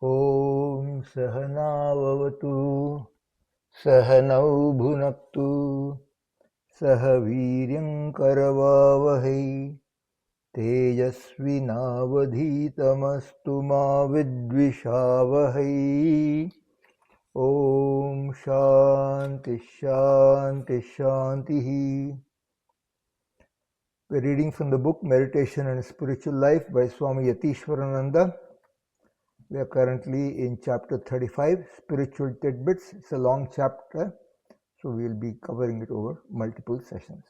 ॐ सहनाववतु सहनौ भुनक्तु सह वीर्यं करवावहै तेजस्विनावधीतमस्तु मा विद्विषावहै। ॐ शान्ति शान्ति शान्तिः. We're reading from the book Meditation and Spiritual Life by Swami Yatiswarananda. We are currently in chapter 35, Spiritual Tidbits. It's a long chapter, so we'll be covering it over multiple sessions.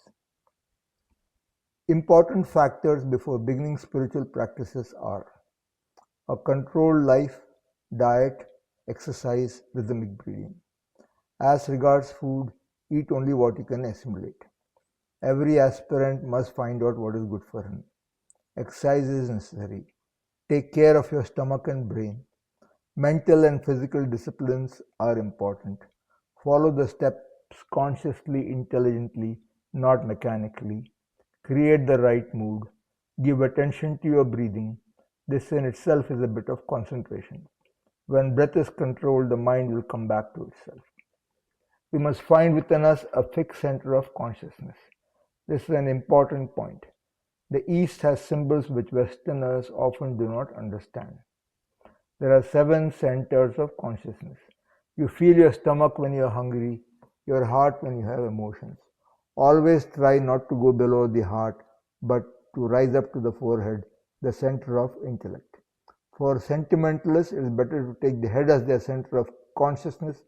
Important factors before beginning spiritual practices are a controlled life, diet, exercise, rhythmic breathing. As regards food, eat only what you can assimilate. Every aspirant must find out what is good for him. Exercise is necessary. Take care of your stomach and brain. Mental and physical disciplines are important. Follow the steps consciously, intelligently, not mechanically. Create the right mood. Give attention to your breathing. This in itself is a bit of concentration. When breath is controlled, the mind will come back to itself. We must find within us a fixed center of consciousness. This is an important point. The East has symbols which Westerners often do not understand. There are 7 centers of consciousness. You feel your stomach when you are hungry, your heart when you have emotions. Always try not to go below the heart, but to rise up to the forehead, the center of intellect. For sentimentalists, it is better to take the head as their center of consciousness.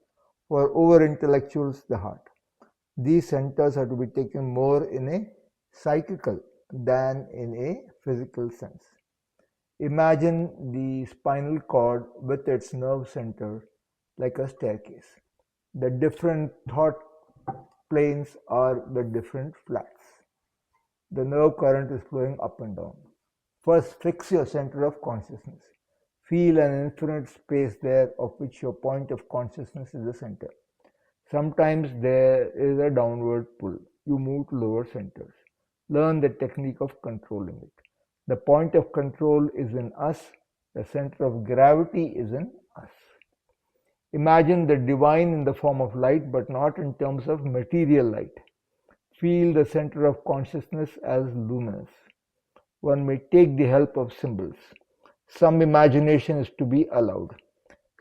For over-intellectuals, the heart. These centers are to be taken more in a psychical than in a physical sense. Imagine the spinal cord with its nerve center like a staircase. The different thought planes are the different flats. The nerve current is flowing up and down. First, fix your center of consciousness. Feel an infinite space there of which your point of consciousness is the center. Sometimes there is a downward pull. You move to lower centers. Learn the technique of controlling it. The point of control is in us. The center of gravity is in us. Imagine the divine in the form of light, but not in terms of material light. Feel the center of consciousness as luminous. One may take the help of symbols. Some imagination is to be allowed.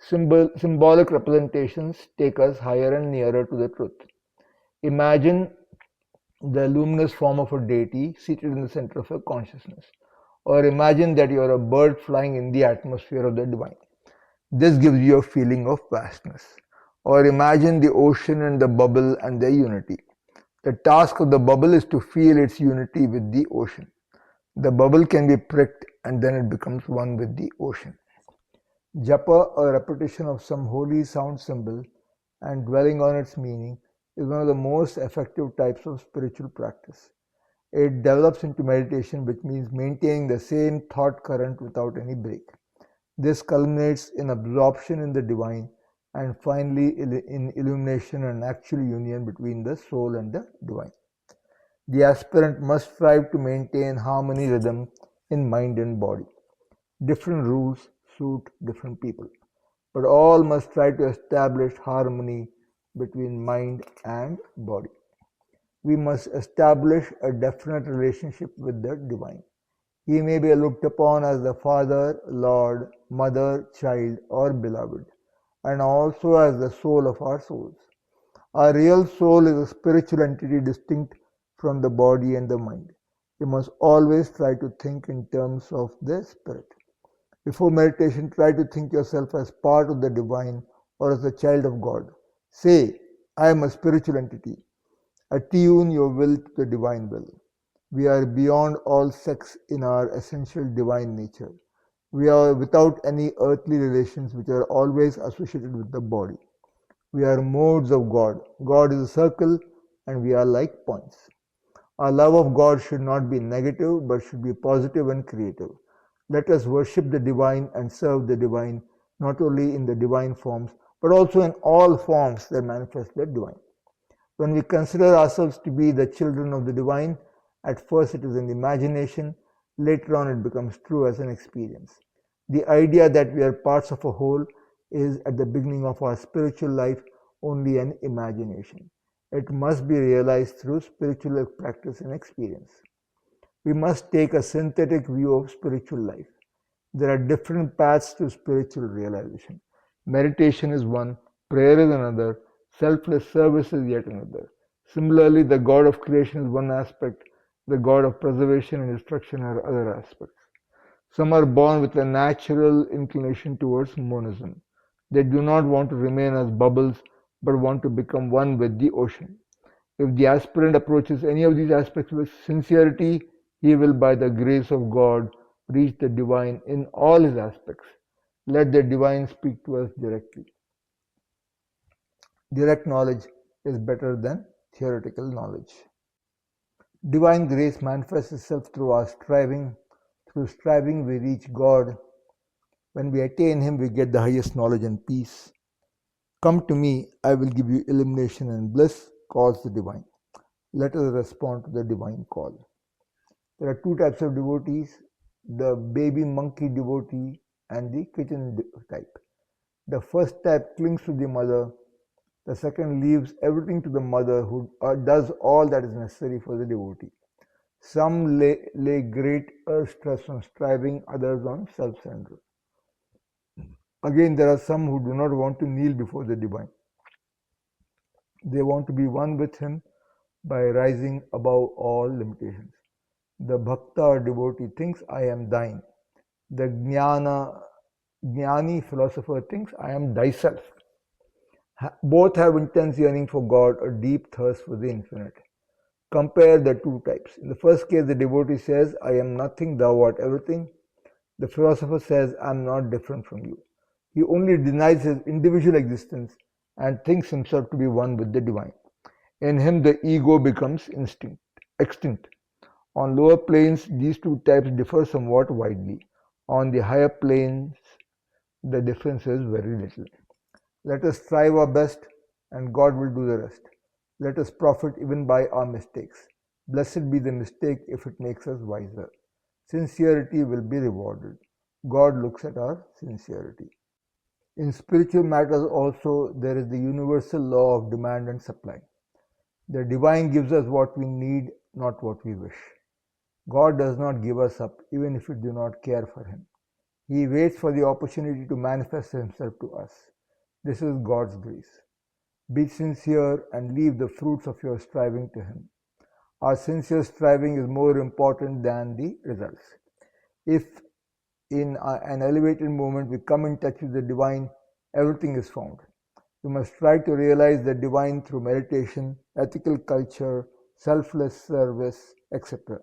Symbolic representations take us higher and nearer to the truth. Imagine the luminous form of a deity seated in the center of your consciousness. Or imagine that you are a bird flying in the atmosphere of the divine. This gives you a feeling of vastness. Or imagine the ocean and the bubble and their unity. The task of the bubble is to feel its unity with the ocean. The bubble can be pricked and then it becomes one with the ocean. Japa, a repetition of some holy sound symbol and dwelling on its meaning, is one of the most effective types of spiritual practice. It develops into meditation, which means maintaining the same thought current without any break. This culminates in absorption in the divine and finally in illumination and actual union between the soul and the divine. The aspirant must strive to maintain harmony rhythm in mind and body. Different rules suit different people, but all must try to establish harmony between mind and body. We must establish a definite relationship with the divine. He may be looked upon as the Father, Lord, Mother, Child, or Beloved, and also as the soul of our souls. Our real soul is a spiritual entity distinct from the body and the mind. You must always try to think in terms of the spirit. Before meditation, try to think yourself as part of the divine or as a child of God. Say, I am a spiritual entity. Attune your will to the divine will. We are beyond all sex in our essential divine nature. We are without any earthly relations which are always associated with the body. We are modes of God. God is a circle and we are like points. Our love of God should not be negative but should be positive and creative. Let us worship the divine and serve the divine, not only in the divine forms, but also in all forms that manifest the divine. When we consider ourselves to be the children of the divine, at first it is an imagination, later on it becomes true as an experience. The idea that we are parts of a whole is at the beginning of our spiritual life only an imagination. It must be realized through spiritual practice and experience. We must take a synthetic view of spiritual life. There are different paths to spiritual realization. Meditation is one, prayer is another, selfless service is yet another. Similarly, the God of creation is one aspect, the God of preservation and destruction are other aspects. Some are born with a natural inclination towards monism. They do not want to remain as bubbles but want to become one with the ocean. If the aspirant approaches any of these aspects with sincerity, he will, by the grace of God, reach the divine in all his aspects. Let the divine speak to us directly. Direct knowledge is better than theoretical knowledge. Divine grace manifests itself through our striving. Through striving, we reach God. When we attain Him, we get the highest knowledge and peace. Come to me, I will give you illumination and bliss, calls the divine. Let us respond to the divine call. There are two types of devotees, the baby monkey devotee and the kitten type. The first type clings to the mother. The second leaves everything to the mother who does all that is necessary for the devotee. Some lay great stress on striving, others on self-surrender. Again, there are some who do not want to kneel before the divine. They want to be one with him by rising above all limitations. The bhakta or devotee thinks, I am thine. The jnani philosopher thinks, I am thyself. Both have intense yearning for God, a deep thirst for the infinite. Compare the two types. In the first case, the devotee says, I am nothing, thou art everything. The philosopher says, I am not different from you. He only denies his individual existence and thinks himself to be one with the divine. In him, the ego becomes extinct. On lower planes, these two types differ somewhat widely. On the higher planes, the difference is very little. Let us strive our best, and God will do the rest. Let us profit even by our mistakes. Blessed be the mistake if it makes us wiser. Sincerity will be rewarded. God looks at our sincerity. In spiritual matters also, there is the universal law of demand and supply. The divine gives us what we need, not what we wish. God does not give us up, even if we do not care for Him. He waits for the opportunity to manifest Himself to us. This is God's grace. Be sincere and leave the fruits of your striving to Him. Our sincere striving is more important than the results. If in an elevated moment we come in touch with the divine, everything is found. We must try to realize the divine through meditation, ethical culture, selfless service, etc.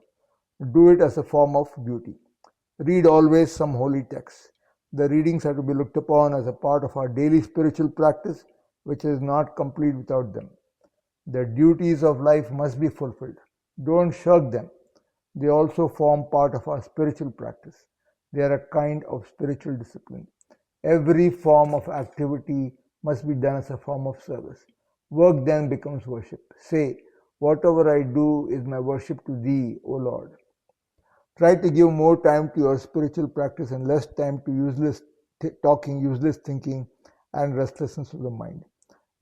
Do it as a form of duty. Read always some holy texts. The readings are to be looked upon as a part of our daily spiritual practice, which is not complete without them. The duties of life must be fulfilled. Don't shirk them. They also form part of our spiritual practice. They are a kind of spiritual discipline. Every form of activity must be done as a form of service. Work then becomes worship. Say, whatever I do is my worship to Thee, O Lord. Try to give more time to your spiritual practice and less time to useless talking, useless thinking, and restlessness of the mind.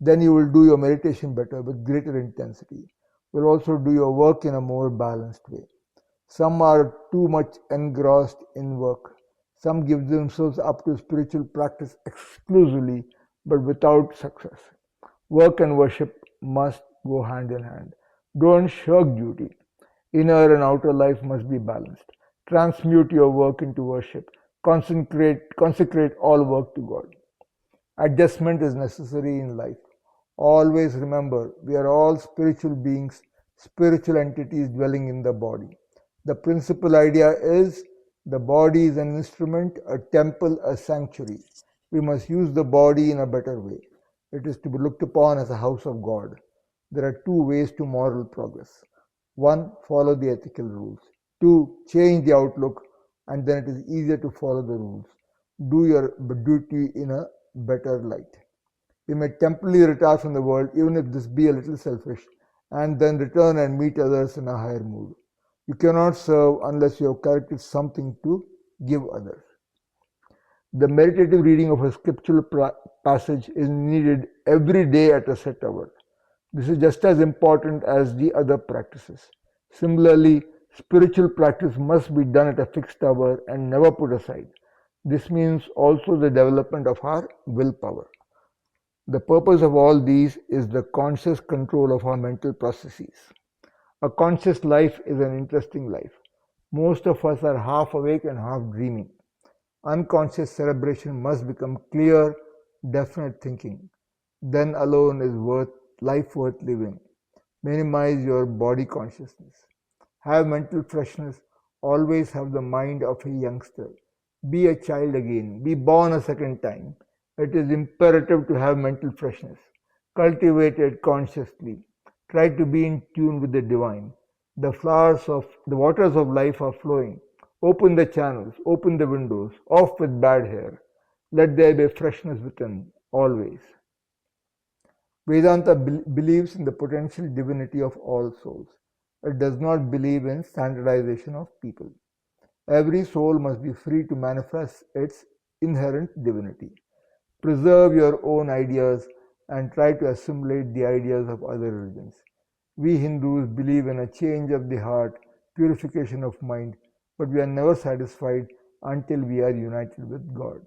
Then you will do your meditation better with greater intensity. You will also do your work in a more balanced way. Some are too much engrossed in work. Some give themselves up to spiritual practice exclusively, but without success. Work and worship must go hand in hand. Don't shirk duty. Inner and outer life must be balanced. Transmute your work into worship. Consecrate all work to God. Adjustment is necessary in life. Always remember, we are all spiritual beings, spiritual entities dwelling in the body. The principal idea is the body is an instrument, a temple, a sanctuary. We must use the body in a better way. It is to be looked upon as a house of God. There are two ways to moral progress. One, follow the ethical rules. Two, change the outlook, and then it is easier to follow the rules. Do your duty in a better light. We may temporarily retire from the world, even if this be a little selfish, and then return and meet others in a higher mood. You cannot serve unless you have collected something to give others. The meditative reading of a scriptural passage is needed every day at a set hour. This is just as important as the other practices. Similarly, spiritual practice must be done at a fixed hour and never put aside. This means also the development of our willpower. The purpose of all these is the conscious control of our mental processes. A conscious life is an interesting life. Most of us are half awake and half dreaming. Unconscious cerebration must become clear, definite thinking. Then alone is life worth living. Minimize your body consciousness. Have mental freshness. Always have the mind of a youngster. Be a child again. Be born a second time. It is imperative to have mental freshness. Cultivate it consciously. Try to be in tune with the divine. The waters of life are flowing. Open the channels, open the windows, off with bad hair. Let there be freshness within, always. Vedanta believes in the potential divinity of all souls. It does not believe in standardization of people. Every soul must be free to manifest its inherent divinity. Preserve your own ideas and try to assimilate the ideas of other religions. We Hindus believe in a change of the heart, purification of mind, but we are never satisfied until we are united with God.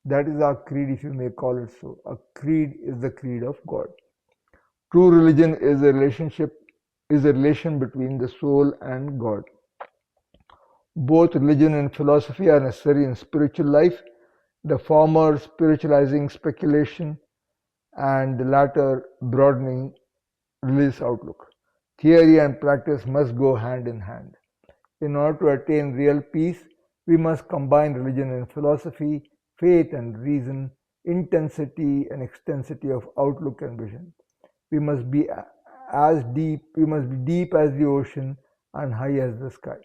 That is our creed, if you may call it so. A creed is the creed of God. True religion is a relation between the soul and God. Both religion and philosophy are necessary in spiritual life, the former spiritualizing speculation and the latter broadening religious outlook. Theory and practice must go hand in hand. In order to attain real peace, we must combine religion and philosophy, faith and reason, intensity and extensity of outlook and vision. We must be deep as the ocean and high as the sky.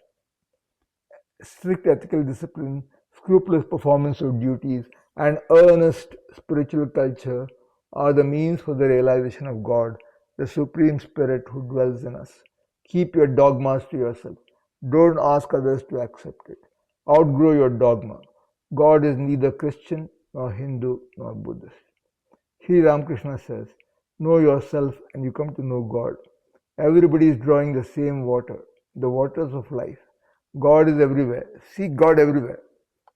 Strict ethical discipline, scrupulous performance of duties, and earnest spiritual culture are the means for the realization of God, the Supreme Spirit who dwells in us. Keep your dogmas to yourself. Don't ask others to accept it. Outgrow your dogma. God is neither Christian, nor Hindu, nor Buddhist. Sri Ramakrishna says, know yourself and you come to know God. Everybody is drawing the same water, the waters of life. God is everywhere. Seek God everywhere.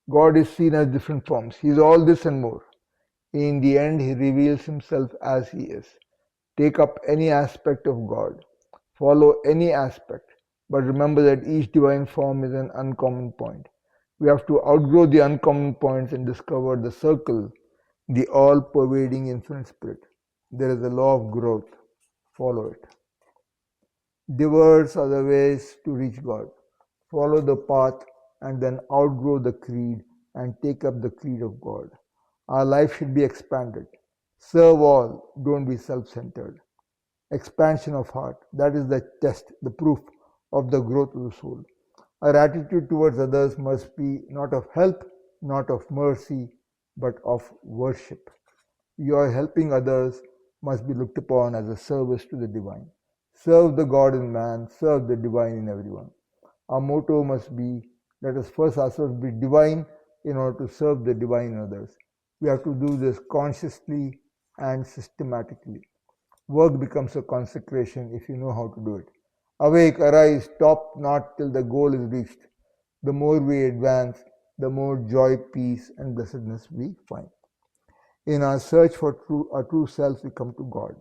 God is seen as different forms. He is all this and more. In the end, He reveals Himself as He is. Take up any aspect of God. Follow any aspect. But remember that each divine form is an uncommon point. We have to outgrow the uncommon points and discover the circle, the all-pervading infinite spirit. There is a law of growth. Follow it. Diverse are the ways to reach God. Follow the path and then outgrow the creed and take up the creed of God. Our life should be expanded. Serve all, don't be self-centered. Expansion of heart, that is the test, the proof of the growth of the soul. Our attitude towards others must be not of help, not of mercy, but of worship. Your helping others must be looked upon as a service to the divine. Serve the God in man, serve the divine in everyone. Our motto must be, let us first ourselves be divine in order to serve the divine in others. We have to do this consciously and systematically. Work becomes a consecration if you know how to do it. Awake, arise, stop not till the goal is reached. The more we advance, the more joy, peace, and blessedness we find. In our search for our true self, we come to God.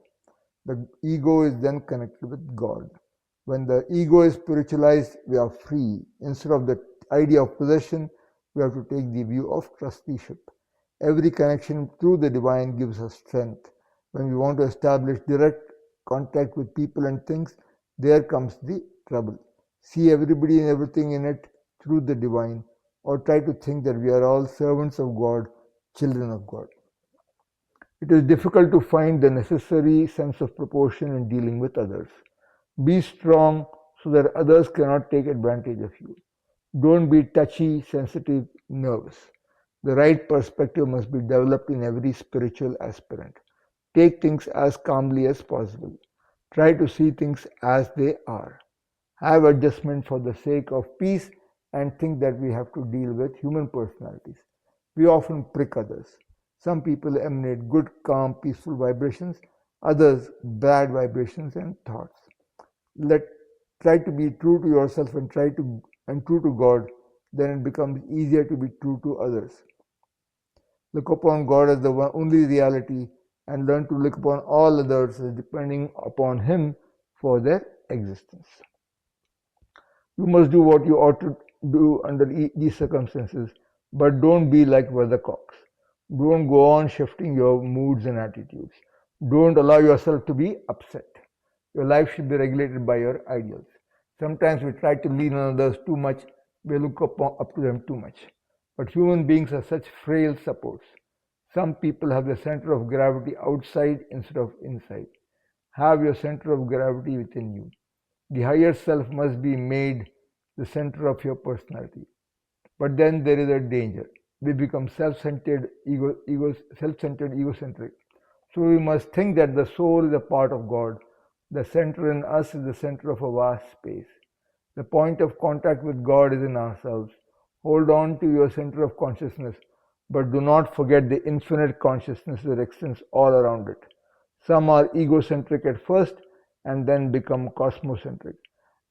The ego is then connected with God. When the ego is spiritualized, we are free. Instead of the idea of possession, we have to take the view of trusteeship. Every connection through the divine gives us strength. When we want to establish direct contact with people and things, there comes the trouble. See everybody and everything in it through the divine, or try to think that we are all servants of God, children of God. It is difficult to find the necessary sense of proportion in dealing with others. Be strong so that others cannot take advantage of you. Don't be touchy, sensitive, nervous. The right perspective must be developed in every spiritual aspirant. Take things as calmly as possible. Try to see things as they are. Have adjustment for the sake of peace and think that we have to deal with human personalities. We often prick others. Some people emanate good, calm, peaceful vibrations, others bad vibrations and thoughts. Let Try to be true to yourself and true to God, then it becomes easier to be true to others. Look upon God as the only reality and learn to look upon all others as depending upon Him for their existence. You must do what you ought to do under these circumstances, but don't be like weathercocks. Don't go on shifting your moods and attitudes. Don't allow yourself to be upset. Your life should be regulated by your ideals. Sometimes we try to lean on others too much, we look up to them too much. But human beings are such frail supports. Some people have the center of gravity outside instead of inside. Have your center of gravity within you. The higher self must be made the center of your personality. But then there is a danger. We become self-centered, egocentric. So we must think that the soul is a part of God. The center in us is the center of a vast space. The point of contact with God is in ourselves. Hold on to your center of consciousness, but do not forget the infinite consciousness that extends all around it. Some are egocentric at first and then become cosmocentric.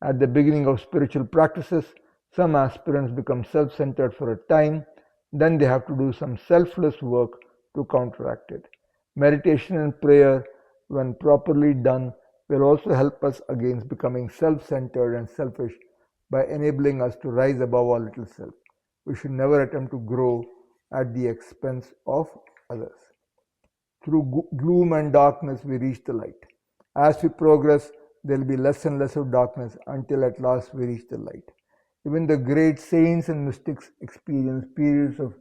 At the beginning of spiritual practices, some aspirants become self-centered for a time, then they have to do some selfless work to counteract it. Meditation and prayer, when properly done, will also help us against becoming self-centered and selfish by enabling us to rise above our little self. We should never attempt to grow at the expense of others. Through gloom and darkness, we reach the light. As we progress, there will be less and less of darkness until at last we reach the light. Even the great saints and mystics experience periods of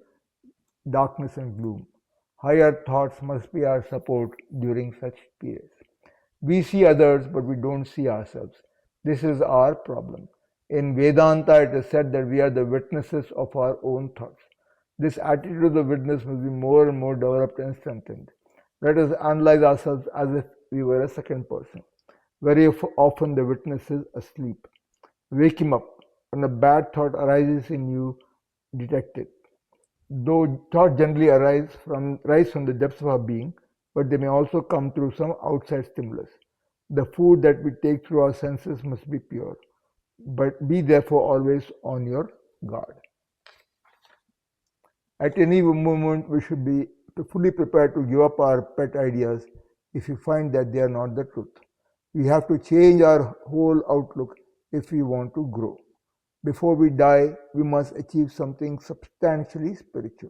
darkness and gloom. Higher thoughts must be our support during such periods. We see others, but we don't see ourselves. This is our problem. In Vedanta, it is said that we are the witnesses of our own thoughts. This attitude of the witness must be more and more developed and strengthened. Let us analyze ourselves as if we were a second person. Very often the witness is asleep. Wake him up. When a bad thought arises in you, detect it. Though thoughts generally rise from the depths of our being, but they may also come through some outside stimulus. The food that we take through our senses must be pure, but be therefore always on your guard. At any moment, we should be fully prepared to give up our pet ideas if we find that they are not the truth. We have to change our whole outlook if we want to grow. Before we die, we must achieve something substantially spiritual.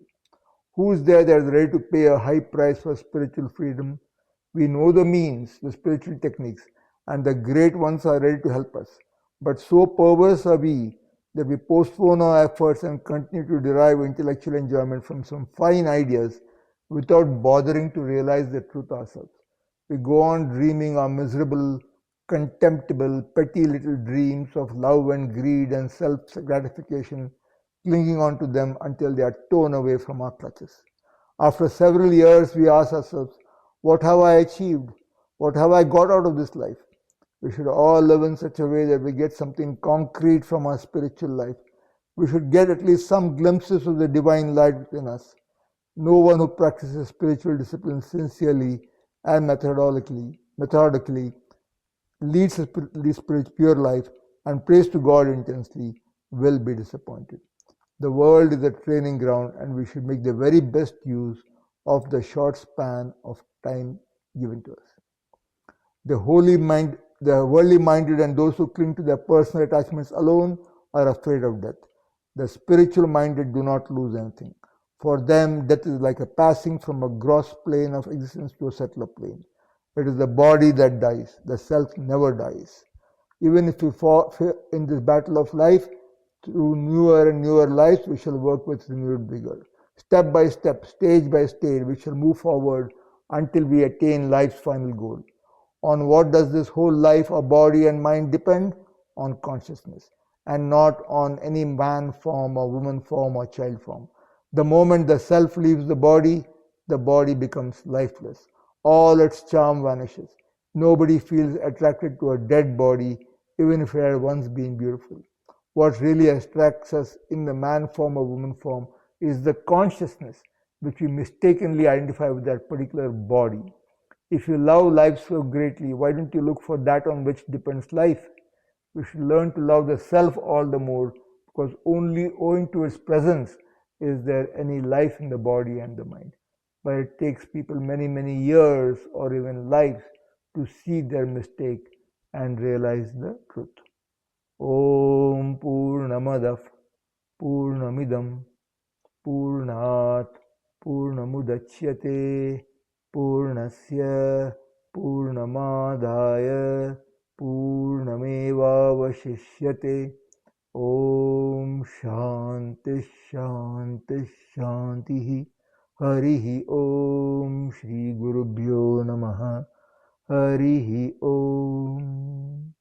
Who is there that is ready to pay a high price for spiritual freedom? We know the means, the spiritual techniques, and the great ones are ready to help us. But so perverse are we that we postpone our efforts and continue to derive intellectual enjoyment from some fine ideas without bothering to realize the truth ourselves. We go on dreaming our miserable, contemptible, petty little dreams of love and greed and self-gratification, clinging on to them until they are torn away from our clutches. After several years, we ask ourselves, what have I achieved? What have I got out of this life? We should all live in such a way that we get something concrete from our spiritual life. We should get at least some glimpses of the divine light within us. No one who practices spiritual discipline sincerely and methodically leads a pure life and prays to God intensely will be disappointed. The world is a training ground and we should make the very best use of the short span of time given to us. The worldly minded and those who cling to their personal attachments alone are afraid of death. The spiritual minded do not lose anything. For them, death is like a passing from a gross plane of existence to a subtler plane. It is the body that dies. The self never dies. Even if we fall in this battle of life, through newer and newer lives, we shall work with renewed vigor. Step by step, stage by stage, we shall move forward until we attain life's final goal. On what does this whole life of body and mind depend? On consciousness, and not on any man form or woman form or child form. The moment the self leaves the body becomes lifeless. All its charm vanishes. Nobody feels attracted to a dead body, even if it had once been beautiful. What really attracts us in the man form or woman form is the consciousness which we mistakenly identify with that particular body. If you love life so greatly, why don't you look for that on which depends life? We should learn to love the self all the more, because only owing to its presence is there any life in the body and the mind. But it takes people many, many years or even lives to see their mistake and realize the truth. Om Purnamadav Purnamidam Purnat Purnamudachyate Purnasya Purnamadaya Purnamevavashishyate. Om Shanti Shanti Shanti. Harihi Om. Shri Gurubhyo Namaha. Harihi Om.